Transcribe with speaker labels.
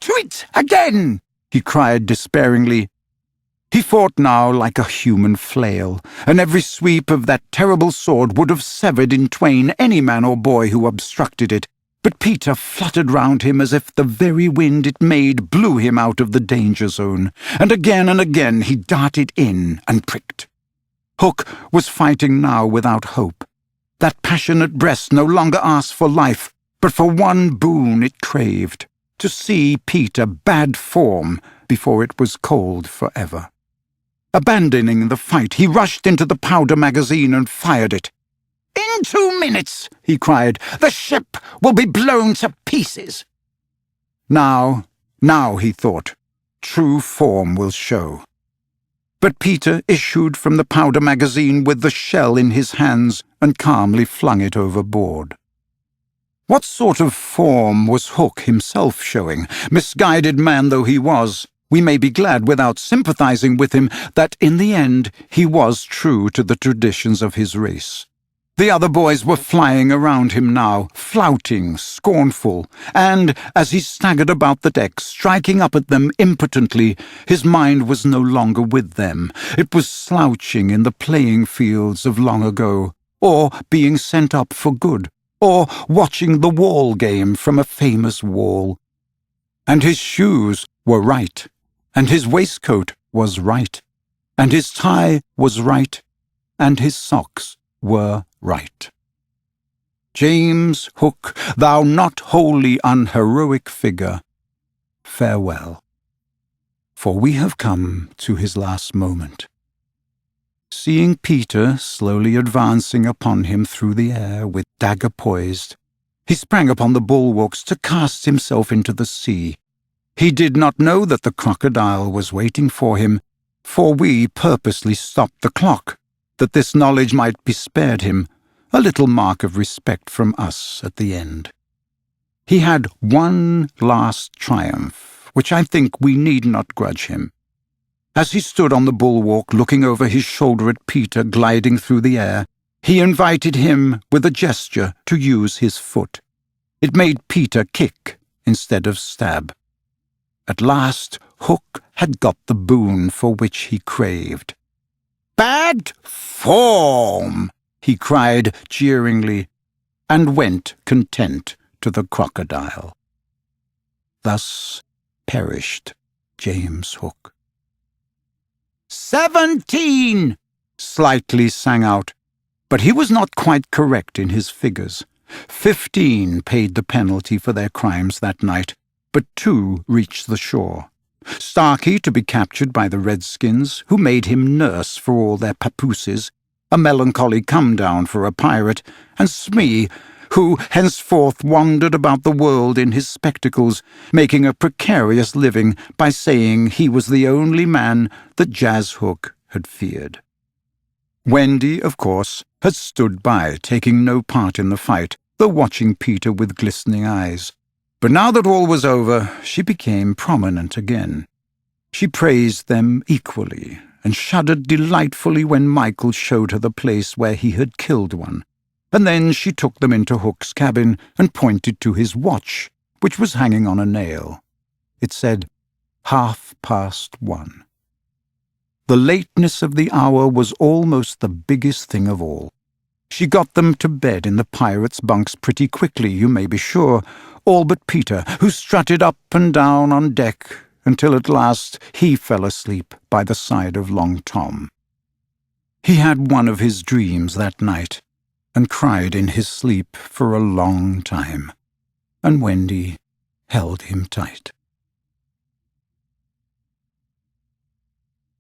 Speaker 1: To it again!" he cried despairingly. He fought now like a human flail, and every sweep of that terrible sword would have severed in twain any man or boy who obstructed it. But Peter fluttered round him as if the very wind it made blew him out of the danger zone, and again he darted in and pricked. Hook was fighting now without hope. That passionate breast no longer asked for life, but for one boon it craved, to see Peter bad form before it was cold forever. Abandoning the fight, he rushed into the powder magazine and fired it. "In 2 minutes," he cried, "the ship will be blown to pieces." Now, he thought, true form will show. But Peter issued from the powder magazine with the shell in his hands and calmly flung it overboard. What sort of form was Hook himself showing? Misguided man though he was, we may be glad without sympathizing with him that in the end he was true to the traditions of his race. The other boys were flying around him now, flouting, scornful, and, as he staggered about the deck, striking up at them impotently, his mind was no longer with them. It was slouching in the playing fields of long ago, or being sent up for good, or watching the wall game from a famous wall. And his shoes were right, and his waistcoat was right, and his tie was right, and his socks were right. James Hook, thou not wholly unheroic figure, farewell. For we have come to his last moment. Seeing Peter slowly advancing upon him through the air with dagger poised, he sprang upon the bulwarks to cast himself into the sea. He did not know that the crocodile was waiting for him, for we purposely stopped the clock, that this knowledge might be spared him, a little mark of respect from us at the end. He had one last triumph, which I think we need not grudge him. As he stood on the bulwark looking over his shoulder at Peter gliding through the air, he invited him with a gesture to use his foot. It made Peter kick instead of stab. At last Hook had got the boon for which he craved. "Bad form!" he cried jeeringly, and went content to the crocodile. Thus perished James Hook. 17! Slightly sang out, but he was not quite correct in his figures. 15 paid the penalty for their crimes that night, but 2 reached the shore. Starkey to be captured by the Redskins, who made him nurse for all their papooses, a melancholy come-down for a pirate, and Smee, who henceforth wandered about the world in his spectacles, making a precarious living by saying he was the only man that Jazz Hook had feared. Wendy, of course, had stood by, taking no part in the fight, though watching Peter with glistening eyes. But now that all was over, she became prominent again. She praised them equally, and shuddered delightfully when Michael showed her the place where he had killed one. And then she took them into Hook's cabin and pointed to his watch, which was hanging on a nail. It said 1:30. The lateness of the hour was almost the biggest thing of all. She got them to bed in the pirates' bunks pretty quickly, you may be sure, all but Peter, who strutted up and down on deck until at last he fell asleep by the side of Long Tom. He had one of his dreams that night, and cried in his sleep for a long time, and Wendy held him tight.